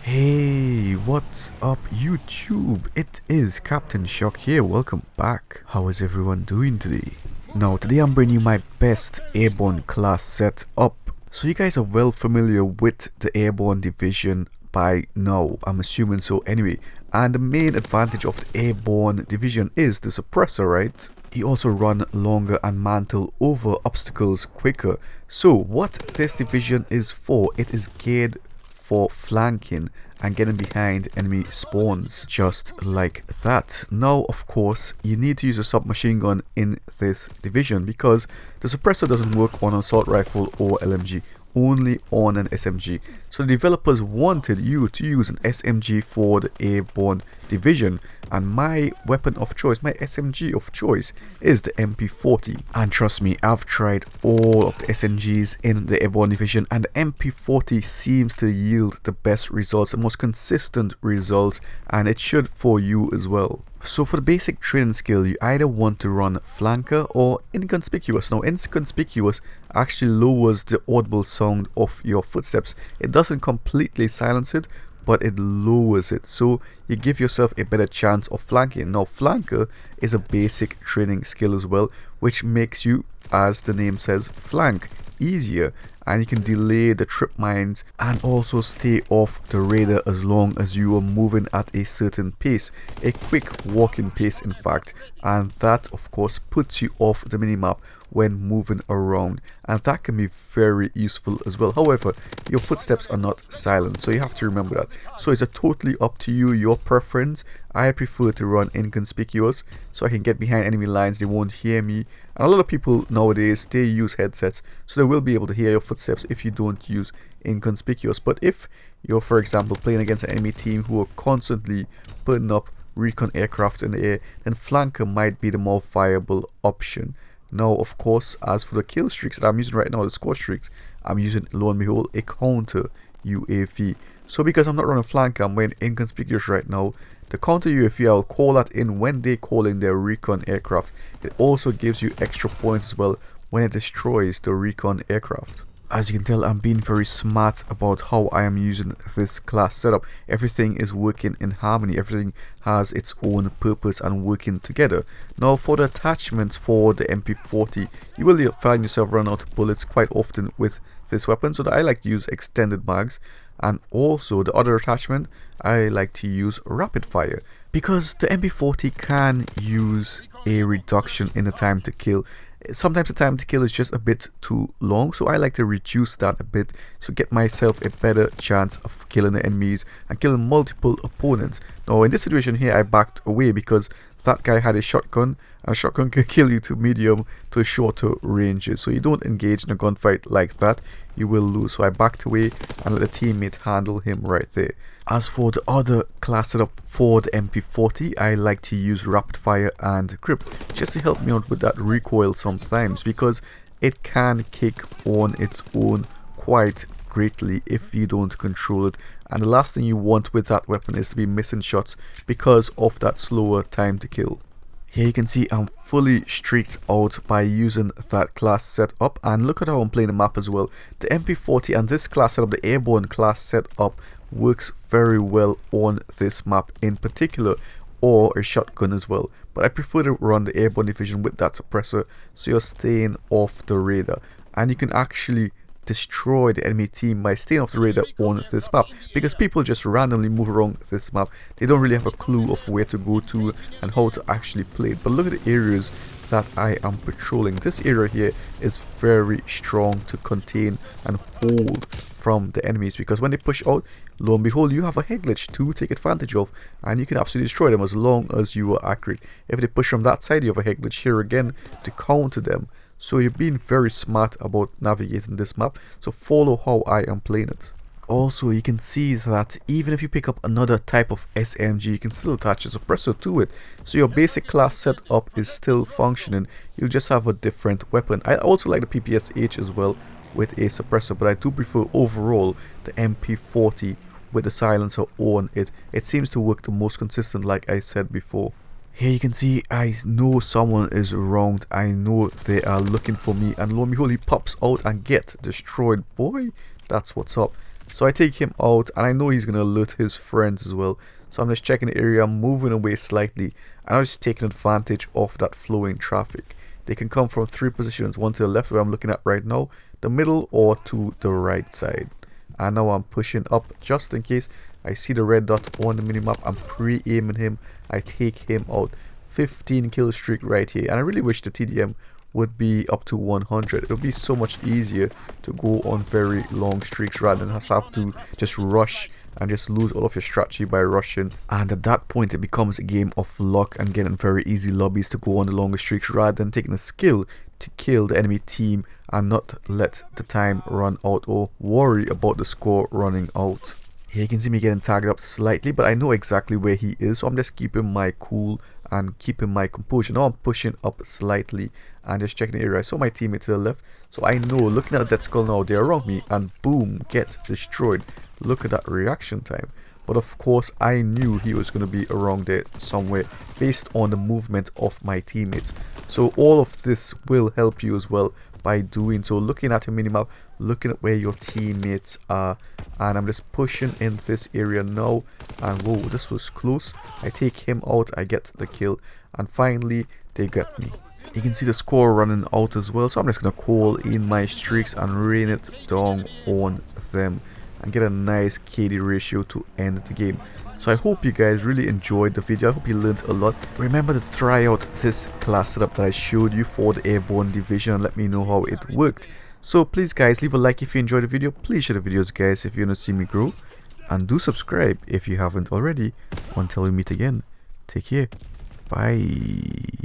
Hey, what's up YouTube? It is Captain Shock here, welcome back. How is everyone doing today? Now today I'm bringing you my best airborne class setup. So you guys are well familiar with the Airborne Division by now, I'm assuming so anyway. And the main advantage of the Airborne Division is the suppressor, right? You also run longer and mantle over obstacles quicker. So what this division is for, it is geared for flanking and getting behind enemy spawns, just like that. Now of course you need to use a submachine gun in this division because the suppressor doesn't work on an assault rifle or LMG, only on an SMG. So the developers wanted you to use an SMG for the Airborne Division, and my weapon of choice, my SMG of choice, is the MP40. And trust me, I've tried all of the SMGs in the Airborne Division, and the MP40 seems to yield the best results, the most consistent results, and it should for you as well. So for the basic training skill, you either want to run flanker or inconspicuous. Now inconspicuous actually lowers the audible sound of your footsteps. It doesn't completely silence it, but it lowers it, so you give yourself a better chance of flanking. Now flanker is a basic training skill as well, which makes you, as the name says, flank easier, and you can delay the trip mines and also stay off the radar as long as you are moving at a certain pace, a quick walking pace in fact, and that of course puts you off the minimap when moving around, and that can be very useful as well. However, your footsteps are not silent, so you have to remember that. So it's totally up to you, your preference. I prefer to run inconspicuous so I can get behind enemy lines, they won't hear me. And a lot of people nowadays, they use headsets, so they will be able to hear your footsteps if you don't use inconspicuous. But if you're, for example, playing against an enemy team who are constantly putting up recon aircraft in the air, then flanker might be the more viable option. Now of course, as for the kill streaks that I'm using right now, the score streaks, I'm using, lo and behold, a counter UAV. So because I'm not running flanker, I'm wearing inconspicuous right now. The counter UAV, I'll call that in when they call in their recon aircraft. It also gives you extra points as well when it destroys the recon aircraft. As you can tell, I'm being very smart about how I am using this class setup. Everything is working in harmony, everything has its own purpose and working together. Now for the attachments for the MP40, you will find yourself running out of bullets quite often with this weapon, so that I like to use extended mags. And also the other attachment, I like to use rapid fire, because the MP40 can use a reduction in the time to kill. Sometimes the time to kill is just a bit too long, so I like to reduce that a bit to get myself a better chance of killing the enemies and killing multiple opponents. Now in this situation here, I backed away because that guy had a shotgun, and a shotgun can kill you to medium to shorter ranges, so you don't engage in a gunfight like that, you will lose. So I backed away and let the teammate handle him right there. As for the other class setup for the MP40, I like to use rapid fire and grip just to help me out with that recoil sometimes, because it can kick on its own quite greatly if you don't control it, and the last thing you want with that weapon is to be missing shots because of that slower time to kill. Here you can see I'm fully streaked out by using that class setup, and look at how I'm playing the map as well. The MP40 and this class setup, the Airborne class setup, works very well on this map in particular, or a shotgun as well. But I prefer to run the Airborne Division with that suppressor, so you're staying off the radar, and you can actually destroy the enemy team by staying off the radar on this map, because people just randomly move around this map. They don't really have a clue of where to go to and how to actually play it. But look at the areas that I am patrolling. This area here is very strong to contain and hold from the enemies, because when they push out, lo and behold, you have a head glitch to take advantage of, and you can absolutely destroy them as long as you are accurate. If they push from that side, you have a head glitch here again to counter them. So you're being very smart about navigating this map, so follow how I am playing it. Also, you can see that even if you pick up another type of SMG, you can still attach a suppressor to it, so your basic class setup is still functioning. You'll just have a different weapon. I also like the PPSH as well with a suppressor, but I do prefer overall the MP40 with the silencer on it. It seems to work the most consistent, like I said before. Here you can see I know someone is around, I know they are looking for me, and lo and behold he pops out and get destroyed. Boy, that's what's up. So I take him out, and I know he's gonna alert his friends as well. So I'm just checking the area, moving away slightly, and I'm just taking advantage of that flowing traffic. They can come from 3 positions, one to the left where I'm looking at right now, the middle, or to the right side. And now I'm pushing up just in case I see the red dot on the minimap. I'm pre-aiming him. I take him out. 15 kill streak right here, and I really wish the TDM would be up to 100. It would be so much easier to go on very long streaks rather than have to just rush and just lose all of your strategy by rushing. And at that point it becomes a game of luck and getting very easy lobbies to go on the longer streaks rather than taking a skill to kill the enemy team and not let the time run out or worry about the score running out. Here you can see me getting tagged up slightly, but I know exactly where he is, so I'm just keeping my cool and keeping my composure. Now I'm pushing up slightly and just checking the area. I saw my teammate to the left, so I know, looking at that skull now, they're around me, and boom, get destroyed. Look at that reaction time. But of course I knew he was going to be around there somewhere based on the movement of my teammates. So all of this will help you as well by doing so, looking at your minimap, looking at where your teammates are. And I'm just pushing in this area now, and whoa, this was close. I take him out, I get the kill, and finally they get me. You can see the score running out as well, so I'm just gonna call in my streaks and rain it down on them and get a nice KD ratio to end the game. So I hope you guys really enjoyed the video. I hope you learned a lot. Remember to try out this class setup that I showed you for the Airborne Division and let me know how it worked. So please guys, leave a like if you enjoyed the video. Please share the videos guys if you want to see me grow, and do subscribe if you haven't already. Until we meet again, take care, bye.